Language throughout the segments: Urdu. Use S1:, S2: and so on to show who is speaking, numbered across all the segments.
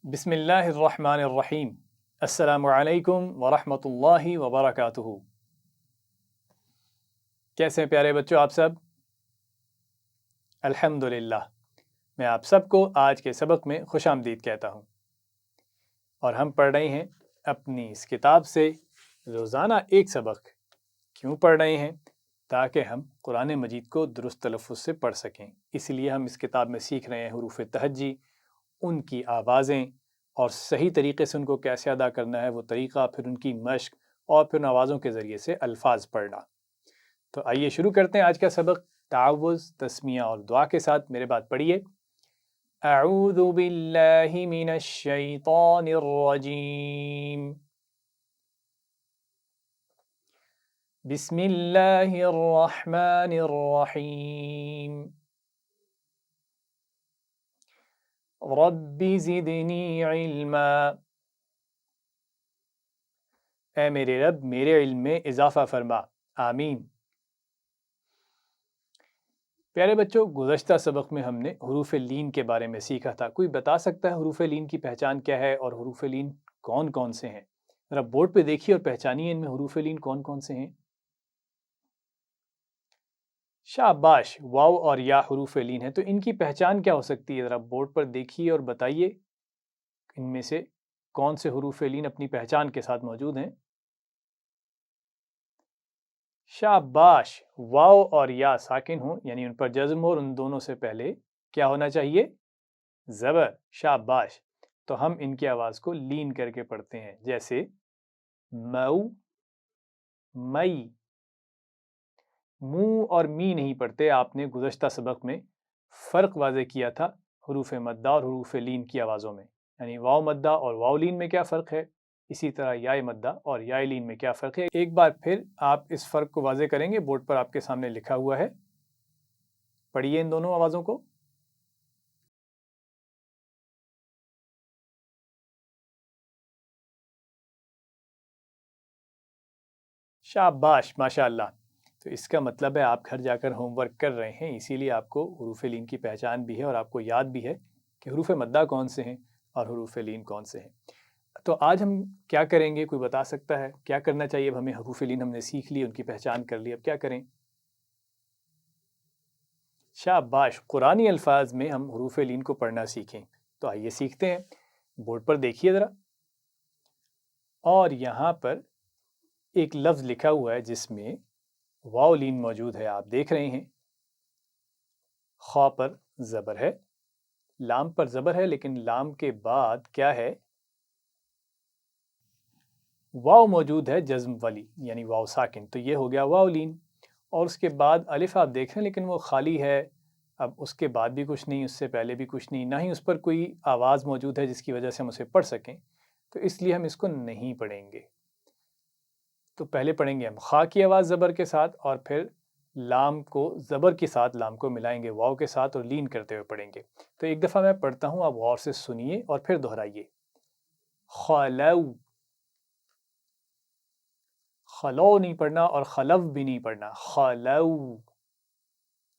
S1: بسم اللہ الرحمن الرحیم۔ السلام علیکم ورحمۃ اللہ وبرکاتہ۔ کیسے ہیں پیارے بچوں آپ سب؟ الحمدللہ، میں آپ سب کو آج کے سبق میں خوش آمدید کہتا ہوں، اور ہم پڑھ رہے ہیں اپنی اس کتاب سے روزانہ ایک سبق۔ کیوں پڑھ رہے ہیں؟ تاکہ ہم قرآن مجید کو درست تلفظ سے پڑھ سکیں۔ اس لیے ہم اس کتاب میں سیکھ رہے ہیں حروف تہجی، ان کی آوازیں، اور صحیح طریقے سے ان کو کیسے ادا کرنا ہے وہ طریقہ، پھر ان کی مشق، اور پھر آوازوں کے ذریعے سے الفاظ پڑھنا۔ تو آئیے شروع کرتے ہیں آج کا سبق تعوذ، تسمیہ اور دعا کے ساتھ۔ میرے بات پڑھیے۔ اعوذ باللہ من الشیطان الرجیم، بسم اللہ الرحمن الرحیم، رب زدنی علما، اے میرے رب میرے علم میں اضافہ فرما، آمین۔ پیارے بچوں، گزشتہ سبق میں ہم نے حروف لین کے بارے میں سیکھا تھا۔ کوئی بتا سکتا ہے حروف لین کی پہچان کیا ہے اور حروف لین کون کون سے ہیں؟ ذرا بورڈ پہ دیکھیے اور پہچانیے ان میں حروف لین کون کون سے ہیں۔ شاباش، واو اور یا حروف لین ہیں، تو ان کی پہچان کیا ہو سکتی ہے؟ ذرا بورڈ پر دیکھیے اور بتائیے ان میں سے کون سے حروف لین اپنی پہچان کے ساتھ موجود ہیں۔ شاباش، واو اور یا ساکن ہوں، یعنی ان پر جزم ہو، اور ان دونوں سے پہلے کیا ہونا چاہیے؟ زبر۔ شاباش، تو ہم ان کی آواز کو لین کر کے پڑھتے ہیں، جیسے مو، مئی۔ مو اور می نہیں پڑھتے۔ آپ نے گزشتہ سبق میں فرق واضح کیا تھا حروف مدہ اور حروف لین کی آوازوں میں، یعنی واو مدہ اور واو لین میں کیا فرق ہے، اسی طرح یائے مدہ اور یائے لین میں کیا فرق ہے۔ ایک بار پھر آپ اس فرق کو واضح کریں گے، بورڈ پر آپ کے سامنے لکھا ہوا ہے، پڑھیے ان دونوں آوازوں کو۔ شاباش، ماشاء اللہ۔ تو اس کا مطلب ہے آپ گھر جا کر ہوم ورک کر رہے ہیں، اسی لیے آپ کو حروف لین کی پہچان بھی ہے اور آپ کو یاد بھی ہے کہ حروف مدہ کون سے ہیں اور حروف لین کون سے ہیں۔ تو آج ہم کیا کریں گے؟ کوئی بتا سکتا ہے کیا کرنا چاہیے؟ اب ہمیں حروف لین ہم نے سیکھ لی، ان کی پہچان کر لی، اب کیا کریں؟ شاباش، قرآنی الفاظ میں ہم حروف لین کو پڑھنا سیکھیں۔ تو آئیے سیکھتے ہیں۔ بورڈ پر دیکھیے ذرا، اور یہاں پر ایک لفظ لکھا ہوا ہے جس میں واو لین موجود ہے، آپ دیکھ رہے ہیں۔ خا پر زبر ہے، لام پر زبر ہے، لیکن لام کے بعد کیا ہے؟ واو موجود ہے جزم والی، یعنی واو ساکن، تو یہ ہو گیا واو لین۔ اور اس کے بعد الف آپ دیکھ رہے ہیں، لیکن وہ خالی ہے۔ اب اس کے بعد بھی کچھ نہیں، اس سے پہلے بھی کچھ نہیں، نہ ہی اس پر کوئی آواز موجود ہے جس کی وجہ سے ہم اسے پڑھ سکیں، تو اس لیے ہم اس کو نہیں پڑھیں گے۔ تو پہلے پڑھیں گے ہم خا کی آواز زبر کے ساتھ، اور پھر لام کو زبر کے ساتھ، لام کو ملائیں گے واو کے ساتھ اور لین کرتے ہوئے پڑھیں گے۔ تو ایک دفعہ میں پڑھتا ہوں، آپ غور سے سنیے اور پھر دہرائیے۔ خلو، خلو نہیں پڑھنا اور خلو بھی نہیں پڑھنا، خلو۔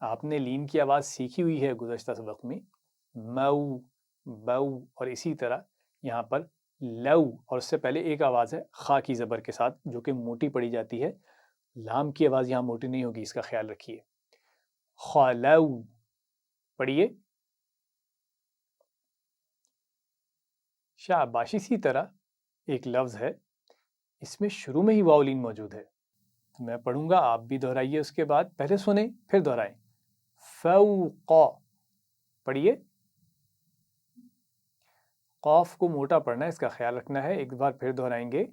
S1: آپ نے لین کی آواز سیکھی ہوئی ہے گزشتہ سبق میں، مو، بو، اور اسی طرح یہاں پر لو، اور اس سے پہلے ایک آواز ہے خا کی زبر کے ساتھ جو کہ موٹی پڑھی جاتی ہے۔ لام کی آواز یہاں موٹی نہیں ہوگی، اس کا خیال رکھیے۔ خلو، پڑھیے۔ شاباش، اسی طرح ایک لفظ ہے، اس میں شروع میں ہی واو لین موجود ہے، تو میں پڑھوں گا، آپ بھی دہرائیے اس کے بعد، پہلے سنیں پھر دہرائیں۔ فوق، پڑھیے۔ قاف کو موٹا پڑھنا ہے، اس کا خیال رکھنا ہے، ایک بار پھر دہرائیں گے۔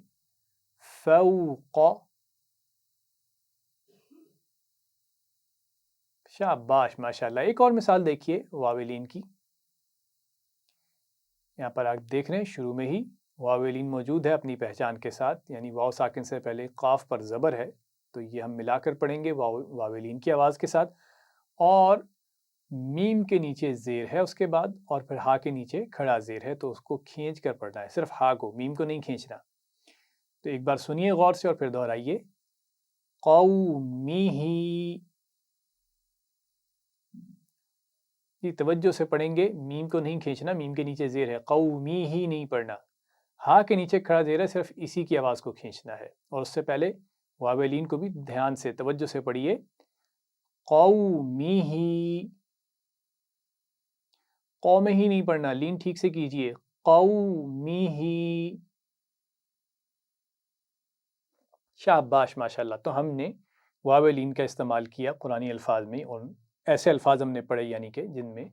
S1: فوق، شاباش، ماشاءاللہ۔ ایک اور مثال دیکھیے واو لین کی، یہاں پر آپ دیکھ رہے ہیں شروع میں ہی واو لین موجود ہے اپنی پہچان کے ساتھ، یعنی واو ساکن سے پہلے قاف پر زبر ہے، تو یہ ہم ملا کر پڑھیں گے واو لین کی آواز کے ساتھ، اور میم کے نیچے زیر ہے اس کے بعد، اور پھر ہا کے نیچے کھڑا زیر ہے، تو اس کو کھینچ کر پڑھنا ہے، صرف ہا کو، میم کو نہیں کھینچنا۔ تو ایک بار سنیے غور سے اور پھر دہرائیے۔ قومی، یہ توجہ سے پڑھیں گے، میم کو نہیں کھینچنا، میم کے نیچے زیر ہے، قومی ہی نہیں پڑھنا، ہا کے نیچے کھڑا زیر ہے، صرف اسی کی آواز کو کھینچنا ہے، اور اس سے پہلے واو لین کو بھی دھیان سے توجہ سے پڑھیے، قومی ہی، قوم ہی نہیں پڑھنا، لین ٹھیک سے کیجئے، قومی ہی، شاباش ماشاءاللہ۔ تو ہم نے واو لین کا استعمال کیا قرآنی الفاظ میں، اور ایسے الفاظ ہم نے پڑھے یعنی کہ جن میں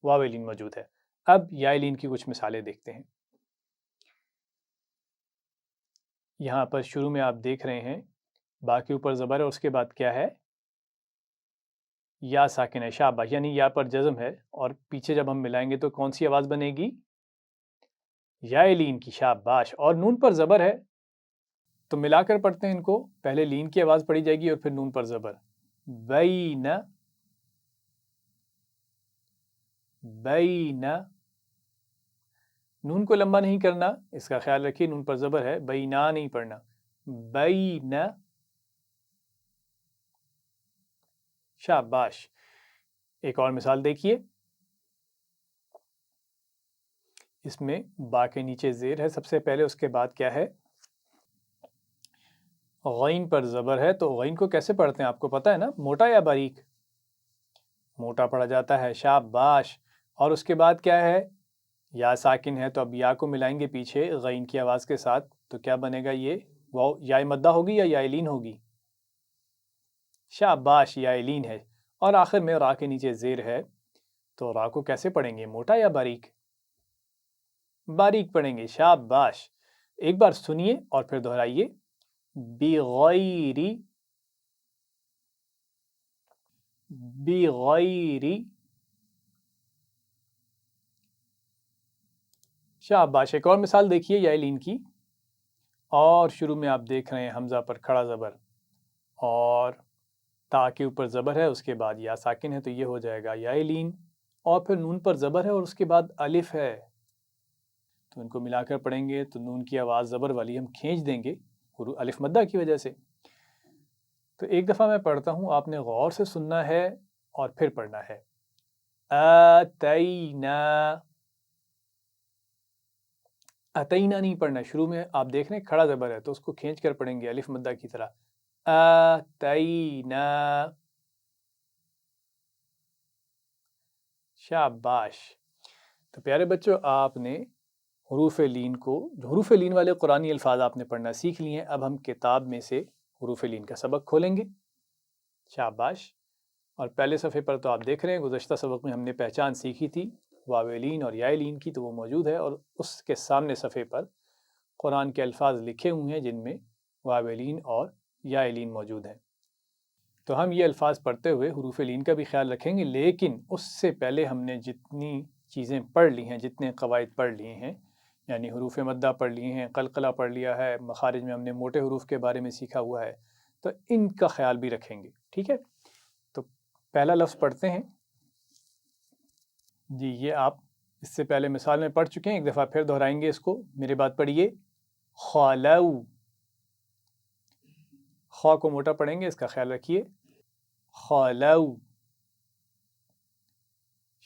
S1: واو لین موجود ہے۔ اب یا لین کی کچھ مثالیں دیکھتے ہیں۔ یہاں پر شروع میں آپ دیکھ رہے ہیں با کے اوپر زبر ہے، اس کے بعد کیا ہے؟ یا ساکن ہے، شاباش، یعنی یا پر جزم ہے، اور پیچھے جب ہم ملائیں گے تو کون سی آواز بنے گی؟ یا لین کی، شاباش، اور نون پر زبر ہے تو ملا کر پڑھتے ہیں ان کو، پہلے لین کی آواز پڑھی جائے گی اور پھر نون پر زبر، بین، بین، نون کو لمبا نہیں کرنا، اس کا خیال رکھیے، نون پر زبر ہے، بینا نہیں پڑھنا، بین، شاباش۔ ایک اور مثال دیکھیے، اس میں با کے نیچے زیر ہے سب سے پہلے، اس کے بعد کیا ہے؟ غین پر زبر ہے، تو غین کو کیسے پڑھتے ہیں آپ کو پتا ہے نا، موٹا یا باریک؟ موٹا پڑھا جاتا ہے، شاباش، اور اس کے بعد کیا ہے؟ یا ساکن ہے، تو اب یا کو ملائیں گے پیچھے غین کی آواز کے ساتھ، تو کیا بنے گا یہ؟ وہ یا مدہ ہوگی یا یا لین ہوگی؟ شاباش، یا لین ہے، اور آخر میں را کے نیچے زیر ہے، تو را کو کیسے پڑھیں گے، موٹا یا باریک؟ باریک پڑھیں گے، شاباش۔ ایک بار سنیے اور پھر دہرائیے، بغیری، بغیری، شاباش۔ ایک اور مثال دیکھیے یا لین کی، اور شروع میں آپ دیکھ رہے ہیں حمزہ پر کھڑا زبر، اور تا کے اوپر زبر ہے، اس کے بعد یا ساکن ہے، تو یہ ہو جائے گا یا لین، اور پھر نون پر زبر ہے اور اس کے بعد الف ہے، تو ان کو ملا کر پڑھیں گے تو نون کی آواز زبر والی ہم کھینچ دیں گے الف مدہ کی وجہ سے۔ تو ایک دفعہ میں پڑھتا ہوں، آپ نے غور سے سننا ہے اور پھر پڑھنا ہے، آتینا، اتینا نہیں پڑھنا، شروع میں آپ دیکھ رہے ہیں کھڑا زبر ہے تو اس کو کھینچ کر پڑھیں گے الف مدہ کی طرح، آتینا، شاباش۔ تو پیارے بچوں، آپ نے حروف لین کو، حروف لین والے قرآنی الفاظ آپ نے پڑھنا سیکھ لیے ہیں، اب ہم کتاب میں سے حروف لین کا سبق کھولیں گے، شاباش۔ اور پہلے صفحے پر تو آپ دیکھ رہے ہیں گزشتہ سبق میں ہم نے پہچان سیکھی تھی واو لین اور یا لین کی، تو وہ موجود ہے، اور اس کے سامنے صفحے پر قرآن کے الفاظ لکھے ہوئے ہیں جن میں واو لین اور یا لین موجود ہیں۔ تو ہم یہ الفاظ پڑھتے ہوئے حروف لین کا بھی خیال رکھیں گے، لیکن اس سے پہلے ہم نے جتنی چیزیں پڑھ لی ہیں، جتنے قواعد پڑھ لیے ہیں، یعنی حروف مدہ پڑھ لیے ہیں، قلقلہ پڑھ لیا ہے، مخارج میں ہم نے موٹے حروف کے بارے میں سیکھا ہوا ہے، تو ان کا خیال بھی رکھیں گے، ٹھیک ہے؟ تو پہلا لفظ پڑھتے ہیں جی، یہ آپ اس سے پہلے مثال میں پڑھ چکے ہیں، ایک دفعہ پھر دہرائیں گے اس کو، میرے بات پڑھیے، خالو، خا کو موٹا پڑھیں گے، اس کا خیال رکھیے، خالو،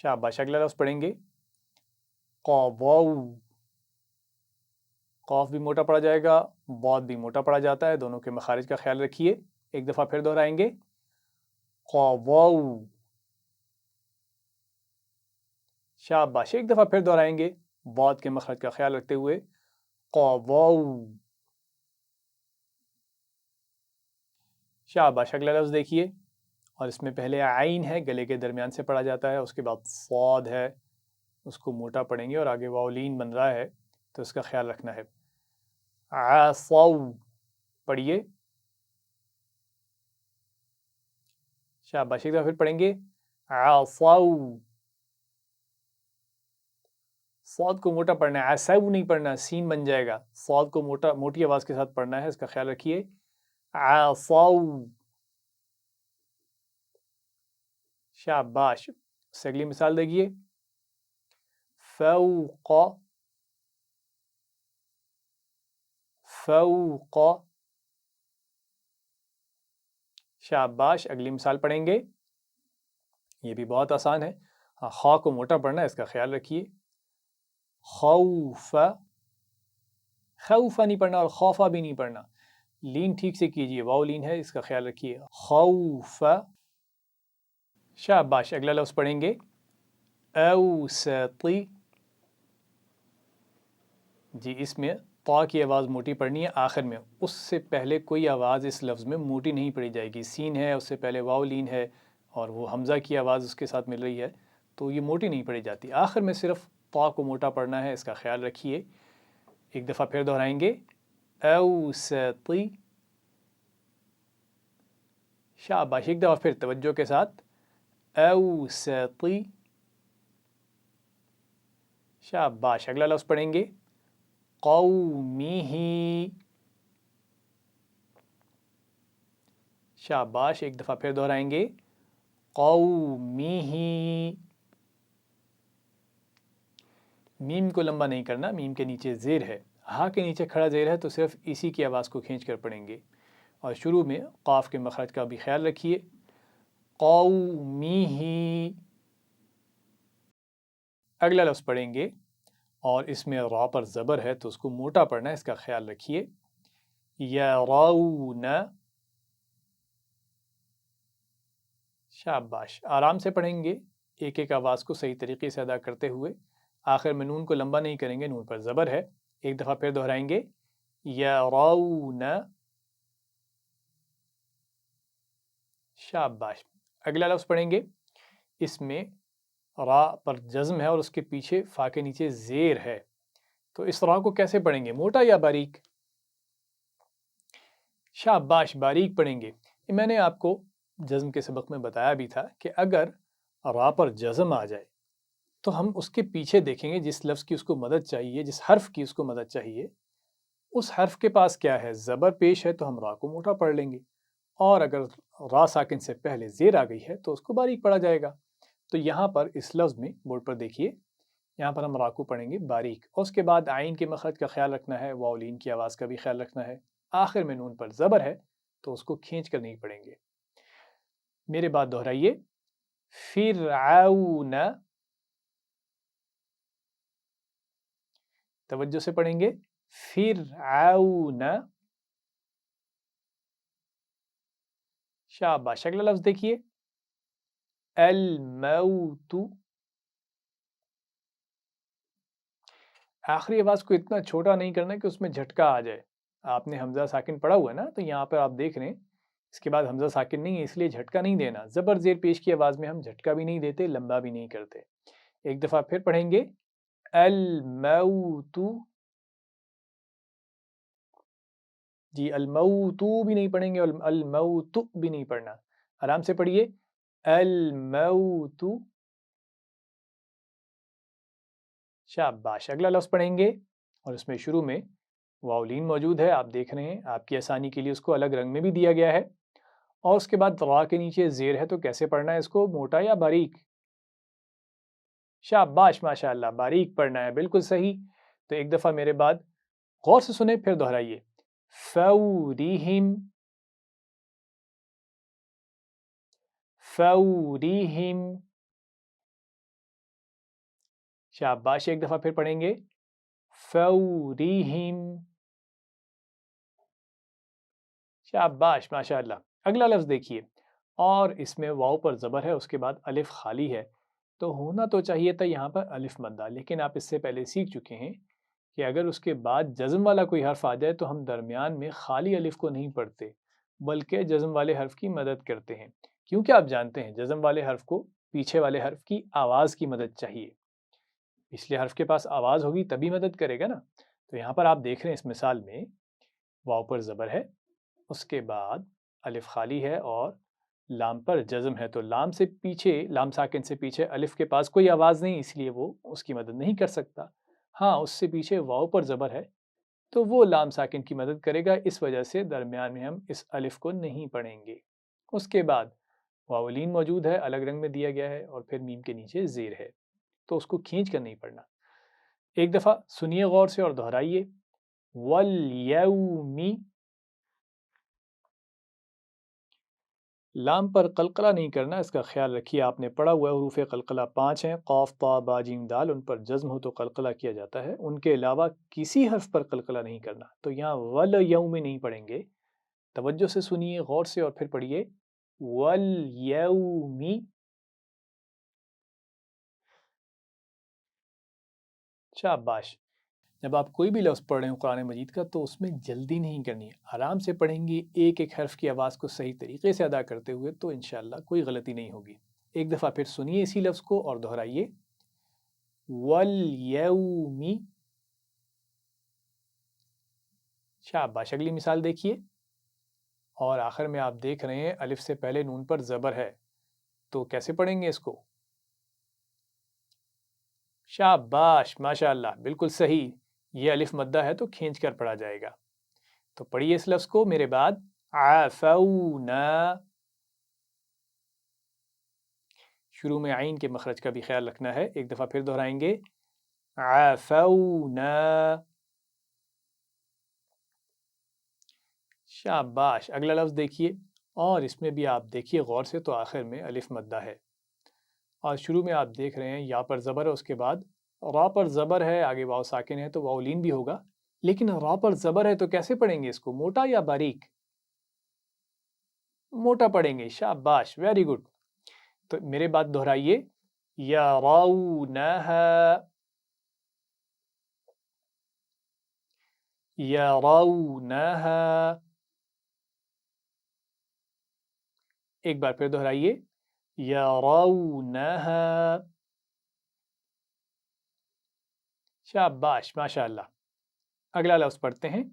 S1: شاباش۔ اگلا لفظ پڑھیں گے، قوو، قوف بھی موٹا پڑا جائے گا، باد بھی موٹا پڑا جاتا ہے، دونوں کے مخارج کا خیال رکھیے، ایک دفعہ پھر دہرائیں گے، قوو، شاباش۔ ایک دفعہ پھر دہرائیں گے باد کے مخرج کا خیال رکھتے ہوئے، قوو، شاباش۔ اگلا لفظ دیکھیے، اور اس میں پہلے عین ہے، گلے کے درمیان سے پڑھا جاتا ہے، اس کے بعد صاد ہے، اس کو موٹا پڑھیں گے، اور آگے واولین بن رہا ہے تو اس کا خیال رکھنا ہے، عصو، پڑھیے، شاباش۔ ایک دفعہ پھر پڑھیں گے، عصو، صاد کو موٹا پڑھنا ہے، عصو نہیں پڑھنا، سین بن جائے گا، صاد کو موٹی آواز کے ساتھ پڑھنا ہے، اس کا خیال رکھیے، عصو، شاباش۔ سے اگلی مثال دیکھیے، فوق، فوق، شاباش۔ اگلی مثال پڑھیں گے، یہ بھی بہت آسان ہے، ہاں خا کو موٹا پڑھنا ہے، اس کا خیال رکھیے. خوف، خوفا نہیں پڑھنا اور خوفا بھی نہیں پڑھنا. لین ٹھیک سے کیجیے، واؤ لین ہے، اس کا خیال رکھیے. خوف. شاباش. اگلا لفظ پڑھیں گے اوسطی. جی اس میں طا کی آواز موٹی پڑھنی ہے آخر میں، اس سے پہلے کوئی آواز اس لفظ میں موٹی نہیں پڑھی جائے گی. سین ہے، اس سے پہلے واؤ لین ہے اور وہ حمزہ کی آواز اس کے ساتھ مل رہی ہے، تو یہ موٹی نہیں پڑھی جاتی. آخر میں صرف طا کو موٹا پڑھنا ہے، اس کا خیال رکھیے. ایک دفعہ پھر دہرائیں گے اوسطی. شاباش. ایک دفعہ پھر توجہ کے ساتھ اوسطی. شاباش. اگلا لفظ پڑھیں گے قومہ. شاباش. ایک دفعہ پھر دہرائیں گے قومہ. میم کو لمبا نہیں کرنا، میم کے نیچے زیر ہے، ہا کے نیچے کھڑا زیر ہے، تو صرف اسی کی آواز کو کھینچ کر پڑھیں گے. اور شروع میں قاف کے مخرج کا بھی خیال رکھیے. قومہ. اگلا لفظ پڑھیں گے اور اس میں را پر زبر ہے تو اس کو موٹا پڑھنا ہے، اس کا خیال رکھیے. یرون. شاباش. آرام سے پڑھیں گے، ایک ایک آواز کو صحیح طریقے سے ادا کرتے ہوئے. آخر میں نون کو لمبا نہیں کریں گے، نون پر زبر ہے. ایک دفعہ پھر دہرائیں گے یرون. شاباش. اگلا لفظ پڑھیں گے، اس میں را پر جزم ہے اور اس کے پیچھے فا کے نیچے زیر ہے، تو اس را کو کیسے پڑھیں گے، موٹا یا باریک؟ شاباش. باریک پڑھیں گے. میں نے آپ کو جزم کے سبق میں بتایا بھی تھا کہ اگر را پر جزم آ جائے تو ہم اس کے پیچھے دیکھیں گے جس لفظ کی اس کو مدد چاہیے، جس حرف کی اس کو مدد چاہیے، اس حرف کے پاس کیا ہے، زبر پیش ہے، تو ہم را کو موٹا پڑھ لیں گے. اور اگر را ساکن سے پہلے زیر آ گئی ہے تو اس کو باریک پڑھا جائے گا. تو یہاں پر اس لفظ میں بورڈ پر دیکھیے، یہاں پر ہم را کو پڑھیں گے باریک، اور اس کے بعد عین کے مخرج کا خیال رکھنا ہے، واو لین کی آواز کا بھی خیال رکھنا ہے. آخر میں نون پر زبر ہے تو اس کو کھینچ کر نہیں پڑھیں گے. میرے بات دہرائیے. فرعون. توجہ سے پڑھیں گے فرعون. شاباش. اگلا لفظ دیکھیے الموت. آخری آواز کو اتنا چھوٹا نہیں کرنا کہ اس میں جھٹکا آ جائے. آپ نے حمزہ ساکن پڑھا ہوا ہے نا، تو یہاں پر آپ دیکھ رہے ہیں اس کے بعد حمزہ ساکن نہیں ہے، اس لیے جھٹکا نہیں دینا. زبر زیر پیش کی آواز میں ہم جھٹکا بھی نہیں دیتے، لمبا بھی نہیں کرتے. ایک دفعہ پھر پڑھیں گے الموت. جی الموت بھی نہیں پڑھیں گے اور الموت بھی نہیں پڑھنا. آرام سے پڑھیے الموت. شاباش. اگلا لفظ پڑھیں گے اور اس میں شروع میں واو لین موجود ہے، آپ دیکھ رہے ہیں، آپ کی آسانی کے لیے اس کو الگ رنگ میں بھی دیا گیا ہے. اور اس کے بعد را کے نیچے زیر ہے، تو کیسے پڑھنا ہے اس کو، موٹا یا باریک؟ شاباش. ماشاء اللہ. باریک پڑھنا ہے، بالکل صحیح. تو ایک دفعہ میرے بعد غور سے سنیں پھر دہرائیے. فوریہم. فوریہم. شاباش. ایک دفعہ پھر پڑھیں گے فوریہم. شاباش. ماشاء اللہ. اگلا لفظ دیکھیے، اور اس میں واو پر زبر ہے، اس کے بعد الف خالی ہے، تو ہونا تو چاہیے تھا یہاں پر الف مدہ، لیکن آپ اس سے پہلے سیکھ چکے ہیں کہ اگر اس کے بعد جزم والا کوئی حرف آ جائے تو ہم درمیان میں خالی الف کو نہیں پڑھتے بلکہ جزم والے حرف کی مدد کرتے ہیں، کیونکہ آپ جانتے ہیں جزم والے حرف کو پیچھے والے حرف کی آواز کی مدد چاہیے، پچھلے حرف کے پاس آواز ہوگی تبھی مدد کرے گا نا. تو یہاں پر آپ دیکھ رہے ہیں اس مثال میں واو پر زبر ہے، اس کے بعد الف خالی ہے اور لام پر جزم ہے، تو لام سے پیچھے، لام ساکن سے پیچھے الف کے پاس کوئی آواز نہیں، اس لیے وہ اس کی مدد نہیں کر سکتا. ہاں اس سے پیچھے واو پر زبر ہے تو وہ لام ساکن کی مدد کرے گا، اس وجہ سے درمیان میں ہم اس الف کو نہیں پڑھیں گے. اس کے بعد واو لین موجود ہے، الگ رنگ میں دیا گیا ہے، اور پھر میم کے نیچے زیر ہے، تو اس کو کھینچ کر نہیں پڑھنا. ایک دفعہ سنیے غور سے اور دہرائیے والیوم. لام پر قلقلہ نہیں کرنا، اس کا خیال رکھیے. آپ نے پڑھا ہوا ہے حروف قلقلہ 5 ہیں، قاف طا با جیم دال، ان پر جزم ہو تو قلقلہ کیا جاتا ہے، ان کے علاوہ کسی حرف پر قلقلہ نہیں کرنا. تو یہاں ول یوم نہیں پڑھیں گے، توجہ سے سنیے غور سے اور پھر پڑھیے والیومی. شاباش. جب آپ کوئی بھی لفظ پڑھ رہے ہوں قرآن مجید کا تو اس میں جلدی نہیں کرنی ہے، آرام سے پڑھیں گے ایک ایک حرف کی آواز کو صحیح طریقے سے ادا کرتے ہوئے تو انشاءاللہ کوئی غلطی نہیں ہوگی. ایک دفعہ پھر سنیے اسی لفظ کو اور دہرائیے والیومی. شاباش. اگلی مثال دیکھیے. اور آخر میں آپ دیکھ رہے ہیں الف سے پہلے نون پر زبر ہے، تو کیسے پڑھیں گے اس کو؟ شاباش ماشاءاللہ بالکل صحیح. یہ الف مدہ ہے تو کھینچ کر پڑھا جائے گا. تو پڑھیے اس لفظ کو میرے بعد. عافونا. شروع میں عین کے مخرج کا بھی خیال رکھنا ہے. ایک دفعہ پھر دہرائیں گے عافونا. شاباش. اگلا لفظ دیکھیے اور اس میں بھی آپ دیکھیے غور سے تو آخر میں الف مدہ ہے اور شروع میں آپ دیکھ رہے ہیں یا پر زبر ہے، اس کے بعد را پر زبر ہے، آگے واو ساکن ہے تو واو لین بھی ہوگا. لیکن را پر زبر ہے تو کیسے پڑھیں گے اس کو، موٹا یا باریک؟ موٹا پڑھیں گے. شاباش ویری گڈ. تو میرے بات دہرائیے یرونہا. یرونہا. ایک بار پھر دہرائیے یرونہا. شاباش ماشاءاللہ. اگلا لفظ پڑھتے ہیں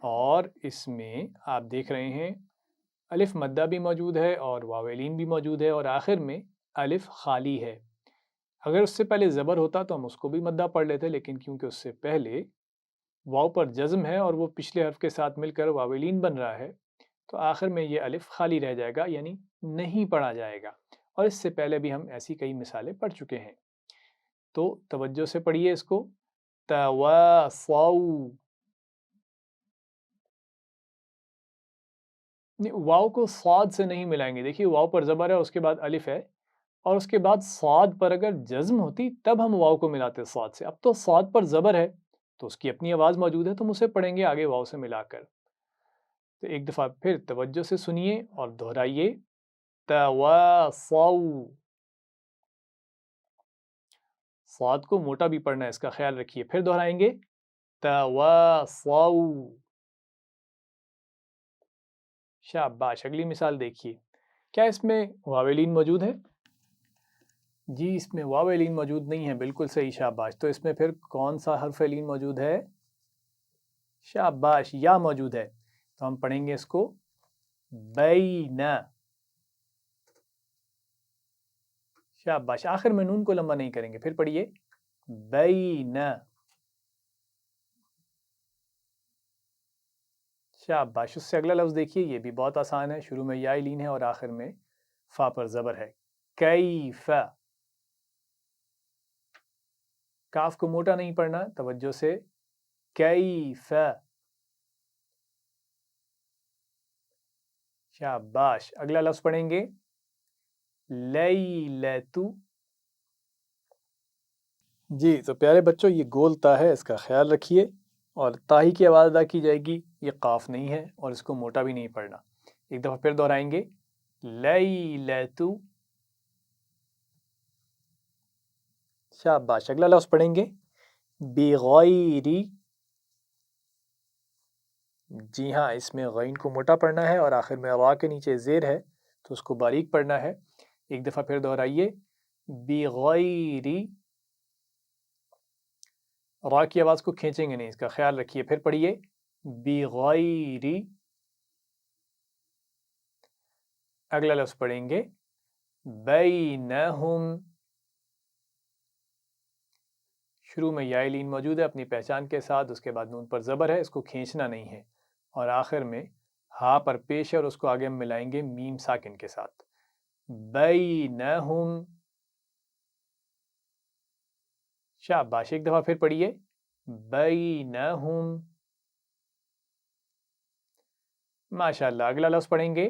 S1: اور اس میں آپ دیکھ رہے ہیں الف مدہ بھی موجود ہے اور واویلین بھی موجود ہے اور آخر میں الف خالی ہے. اگر اس سے پہلے زبر ہوتا تو ہم اس کو بھی مدہ پڑھ لیتے، لیکن کیونکہ اس سے پہلے واو پر جزم ہے اور وہ پچھلے حرف کے ساتھ مل کر واویلین بن رہا ہے تو آخر میں یہ الف خالی رہ جائے گا، یعنی نہیں پڑھا جائے گا. اور اس سے پہلے بھی ہم ایسی کئی مثالیں پڑھ چکے ہیں. تو توجہ سے پڑھیے اس کو. تواصوا. واو کو صاد سے نہیں ملائیں گے. دیکھیے واو پر زبر ہے، اس کے بعد الف ہے اور اس کے بعد صاد پر اگر جزم ہوتی تب ہم واو کو ملاتے صاد سے. اب تو صاد پر زبر ہے تو اس کی اپنی آواز موجود ہے تو ہم اسے پڑھیں گے آگے واو سے ملا کر. تو ایک دفعہ پھر توجہ سے سنیے اور دہرائیے تواصوا. صاد کو موٹا بھی پڑھنا ہے، اس کا خیال رکھیے. پھر دہرائیں گے تواصوا. شاباش. اگلی مثال دیکھیے. کیا اس میں واویلین موجود ہے؟ جی اس میں واویلین موجود نہیں ہے. بالکل صحیح. شاباش. تو اس میں پھر کون سا حرف لین موجود ہے؟ شاباش یا موجود ہے. تو ہم پڑھیں گے اس کو بین. شاباش. آخر میں نون کو لمبا نہیں کریں گے. پھر پڑھیے بین. شاباش. اس سے اگلا لفظ دیکھیے، یہ بھی بہت آسان ہے. شروع میں یا لین ہے اور آخر میں فا پر زبر ہے. کیف. کاف کو موٹا نہیں پڑھنا، توجہ سے. کیف. شاباش. اگلا لفظ پڑھیں گے لیلۃ. جی تو پیارے بچوں یہ گول تا ہے، اس کا خیال رکھیے اور تاہی کی آواز ادا کی جائے گی. یہ قاف نہیں ہے اور اس کو موٹا بھی نہیں پڑھنا. ایک دفعہ پھر دہرائیں گے لیلۃ. شاباش. اگلا لفظ پڑھیں گے بغیر. جی ہاں اس میں غین کو موٹا پڑھنا ہے اور آخر میں را کے نیچے زیر ہے تو اس کو باریک پڑھنا ہے. ایک دفعہ پھر دہرائیے بغیر. را کی آواز کو کھینچیں گے نہیں، اس کا خیال رکھیے. پھر پڑھیے بغیر. اگلا لفظ پڑھیں گے بینہم. شروع میں یا لین موجود ہے اپنی پہچان کے ساتھ، اس کے بعد نون پر زبر ہے، اس کو کھینچنا نہیں ہے اور آخر میں ہا پر پیش ہے اور اس کو آگے ہم ملائیں گے میم ساکن کے ساتھ. بینہم. شاباش. ایک دفعہ پھر پڑھیے بینہم. ماشاءاللہ. اگلا لفظ پڑھیں گے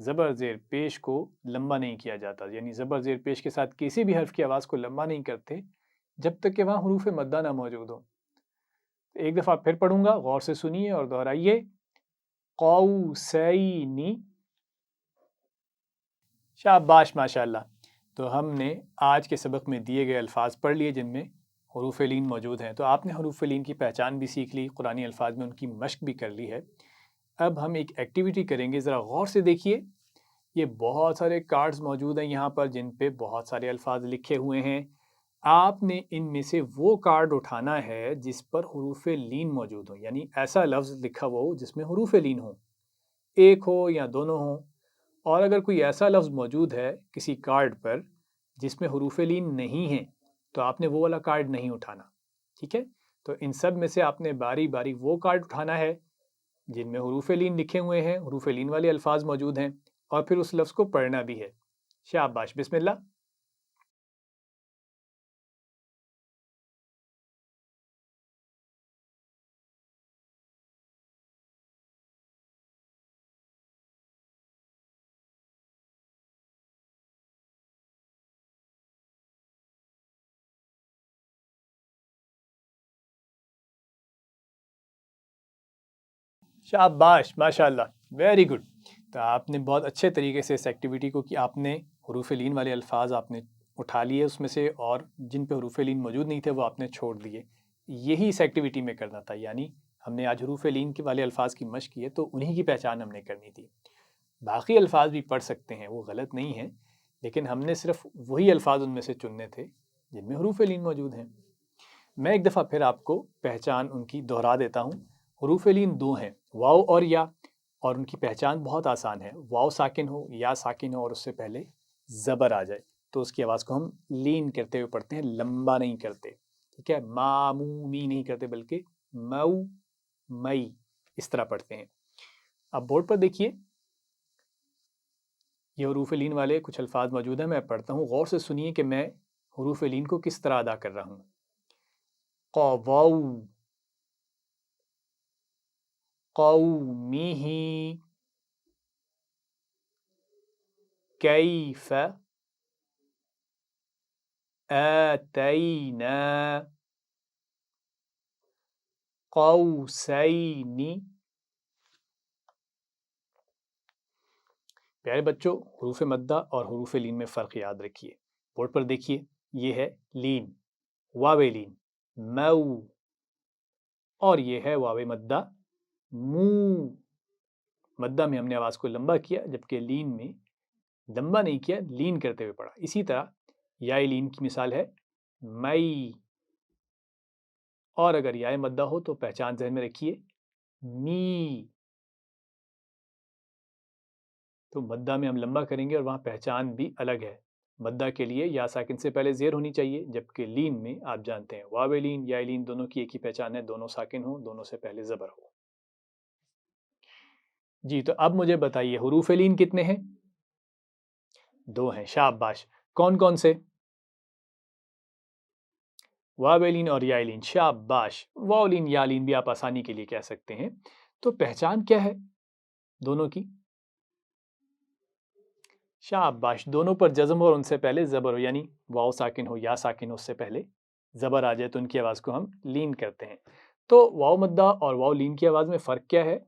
S1: زبر زیر پیش کو لمبا نہیں کیا جاتا، یعنی زبر زیر پیش کے ساتھ کسی بھی حرف کی آواز کو لمبا نہیں کرتے جب تک کہ وہاں حروف مدہ نہ موجود ہو۔ ایک دفعہ پھر پڑھوں گا، غور سے سنیے اور دہرائیے۔ قوسینی، شاباش ماشاءاللہ۔ تو ہم نے آج کے سبق میں دیے گئے الفاظ پڑھ لیے جن میں حروف لین موجود ہیں۔ تو آپ نے حروف لین کی پہچان بھی سیکھ لی، قرآنی الفاظ میں ان کی مشق بھی کر لی ہے۔ اب ہم ایک ایکٹیویٹی کریں گے، ذرا غور سے دیکھیے۔ یہ بہت سارے کارڈز موجود ہیں یہاں پر جن پہ بہت سارے الفاظ لکھے ہوئے ہیں۔ آپ نے ان میں سے وہ کارڈ اٹھانا ہے جس پر حروف لین موجود ہو، یعنی ایسا لفظ لکھا ہوا ہو جس میں حروف لین ہو، ایک ہو یا دونوں ہوں۔ اور اگر کوئی ایسا لفظ موجود ہے کسی کارڈ پر جس میں حروف لین نہیں ہیں تو آپ نے وہ والا کارڈ نہیں اٹھانا، ٹھیک ہے؟ تو ان سب میں سے آپ نے باری باری وہ کارڈ اٹھانا ہے جن میں حروف لین لکھے ہوئے ہیں، حروف لین والے الفاظ موجود ہیں، اور پھر اس لفظ کو پڑھنا بھی ہے۔ شاباش، بسم اللہ۔ شاباش ماشاءاللہ، ویری گڈ۔ تو آپ نے بہت اچھے طریقے سے اس ایکٹیویٹی کو کی، آپ نے حروف لین والے الفاظ آپ نے اٹھا لیے اس میں سے، اور جن پہ حروف لین موجود نہیں تھے وہ آپ نے چھوڑ دیے۔ یہی اس ایکٹیویٹی میں کرنا تھا، یعنی ہم نے آج حروف لین کے والے الفاظ کی مشق کی ہے تو انہی کی پہچان ہم نے کرنی تھی۔ باقی الفاظ بھی پڑھ سکتے ہیں، وہ غلط نہیں ہیں، لیکن ہم نے صرف وہی الفاظ ان میں سے چننے تھے جن میں حروف لین موجود ہیں۔ میں ایک دفعہ پھر آپ کو پہچان ان کی دہرا دیتا ہوں۔ حروف لین دو ہیں، واو اور یا، اور ان کی پہچان بہت آسان ہے۔ واو ساکن ہو یا ساکن ہو اور اس سے پہلے زبر آ جائے تو اس کی آواز کو ہم لین کرتے ہوئے پڑھتے ہیں، لمبا نہیں کرتے، ٹھیک ہے؟ ما مو می نہیں کرتے بلکہ مو مئی، اس طرح پڑھتے ہیں۔ اب بورڈ پر دیکھیے، یہ حروف لین والے کچھ الفاظ موجود ہیں، میں پڑھتا ہوں، غور سے سنیے کہ میں حروف لین کو کس طرح ادا کر رہا ہوں۔ قوو، قومہ، کیف، آتینا، قوسین۔ پیارے بچوں، حروف مدہ اور حروف لین میں فرق یاد رکھیے۔ بورڈ پر دیکھیے، یہ ہے لین، واو لین، مو، اور یہ ہے واو مدہ، مو۔ مدہ میں ہم نے آواز کو لمبا کیا جبکہ لین میں لمبا نہیں کیا، لین کرتے ہوئے پڑھا۔ اسی طرح یائے لین کی مثال ہے مئی، اور اگر یائے مدہ ہو تو پہچان ذہن میں رکھیے، می۔ تو مدہ میں ہم لمبا کریں گے اور وہاں پہچان بھی الگ ہے۔ مدہ کے لیے یا ساکن سے پہلے زیر ہونی چاہیے، جبکہ لین میں آپ جانتے ہیں واو لین یا لین دونوں کی ایک ہی پہچان ہے، دونوں ساکن ہوں، دونوں سے پہلے زبر ہو۔ جی، تو اب مجھے بتائیے حروف لین کتنے ہیں؟ دو ہیں، شاباش۔ کون کون سے؟ واو لین اور یا لین، شاباش۔ واو لین یا لین بھی آپ آسانی کے لیے کہہ سکتے ہیں۔ تو پہچان کیا ہے دونوں کی؟ شاباش، دونوں پر جزم ہو اور ان سے پہلے زبر ہو، یعنی واو ساکن ہو یا ساکن ہو، اس سے پہلے زبر آ جائے تو ان کی آواز کو ہم لین کرتے ہیں۔ تو واو مدہ اور واو لین کی آواز میں فرق کیا ہے؟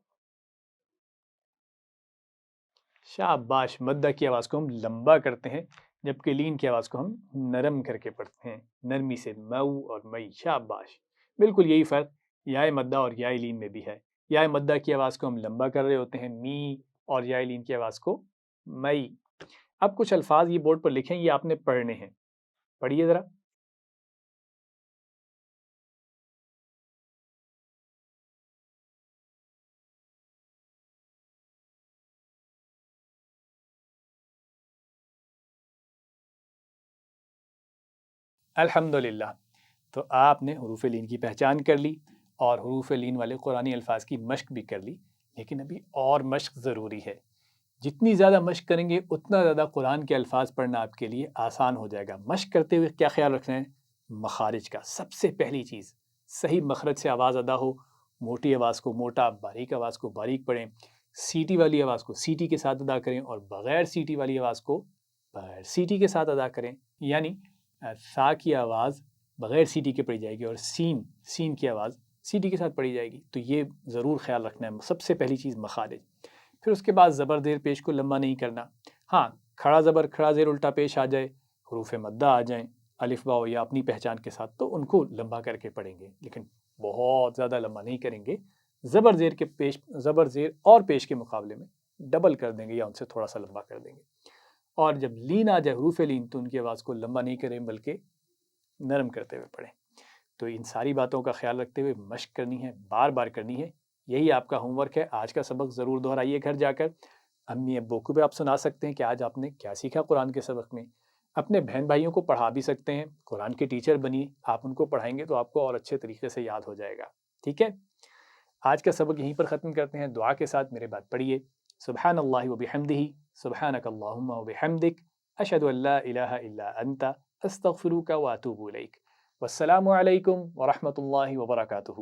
S1: شاباش، مدہ کی آواز کو ہم لمبا کرتے ہیں جبکہ لین کی آواز کو ہم نرم کر کے پڑھتے ہیں، نرمی سے، مو اور مئی۔ شاباش، بالکل یہی فرق یائے مدہ اور یائے لین میں بھی ہے۔ یائے مدہ کی آواز کو ہم لمبا کر رہے ہوتے ہیں، می، اور یائے لین کی آواز کو مئی۔ اب کچھ الفاظ یہ بورڈ پر لکھیں، یہ آپ نے پڑھنے ہیں، پڑھیے ذرا۔ الحمدللہ، تو آپ نے حروف لین کی پہچان کر لی اور حروف لین والے قرآنی الفاظ کی مشق بھی کر لی، لیکن ابھی اور مشق ضروری ہے۔ جتنی زیادہ مشق کریں گے اتنا زیادہ قرآن کے الفاظ پڑھنا آپ کے لیے آسان ہو جائے گا۔ مشق کرتے ہوئے کیا خیال رکھنا ہے؟ مخارج کا، سب سے پہلی چیز صحیح مخرج سے آواز ادا ہو، موٹی آواز کو موٹا، باریک آواز کو باریک پڑھیں، سیٹی والی آواز کو سیٹی کے ساتھ ادا کریں اور بغیر سیٹی والی آواز کو بغیر سیٹی کے ساتھ ادا کریں. یعنی سا کی آواز بغیر سیٹی کے پڑھی جائے گی اور سین کی آواز سیٹی کے ساتھ پڑھی جائے گی. تو یہ ضرور خیال رکھنا ہے. سب سے پہلی چیز مخارج. پھر اس کے بعد زبر زیر پیش کو لمبا نہیں کرنا. ہاں کھڑا زبر کھڑا زیر الٹا پیش آ جائے، حروف مدہ آ جائیں الف با یا اپنی پہچان کے ساتھ، تو ان کو لمبا کر کے پڑھیں گے، لیکن بہت زیادہ لمبا نہیں کریں گے. زبر زیر اور پیش کے مقابلے میں ڈبل کر دیں گے یا ان سے تھوڑا سا لمبا کر دیں گے. اور جب لین آ جائے حروف لین تو ان کی آواز کو لمبا نہیں کریں بلکہ نرم کرتے ہوئے پڑھیں. تو ان ساری باتوں کا خیال رکھتے ہوئے مشق کرنی ہے، بار بار کرنی ہے. یہی آپ کا ہوم ورک ہے. آج کا سبق ضرور دہرائیے گھر جا کر. امی ابو کو بھی آپ سنا سکتے ہیں کہ آج آپ نے کیا سیکھا قرآن کے سبق میں. اپنے بہن بھائیوں کو پڑھا بھی سکتے ہیں. قرآن کے ٹیچر بنی، آپ ان کو پڑھائیں گے تو آپ کو اور اچھے طریقے سے یاد ہو جائے گا. ٹھیک ہے، آج کا سبق یہیں پر ختم کرتے ہیں. دعا کے ساتھ میرے بات پڑھیے. سبحان اللہ و بحمدہ، سبحانک اللہم و بحمدک، اشہد ان لا الہ الا انت، استغفرک و اتوب الیک. والسلام علیکم ورحمۃ اللہ وبرکاتہ.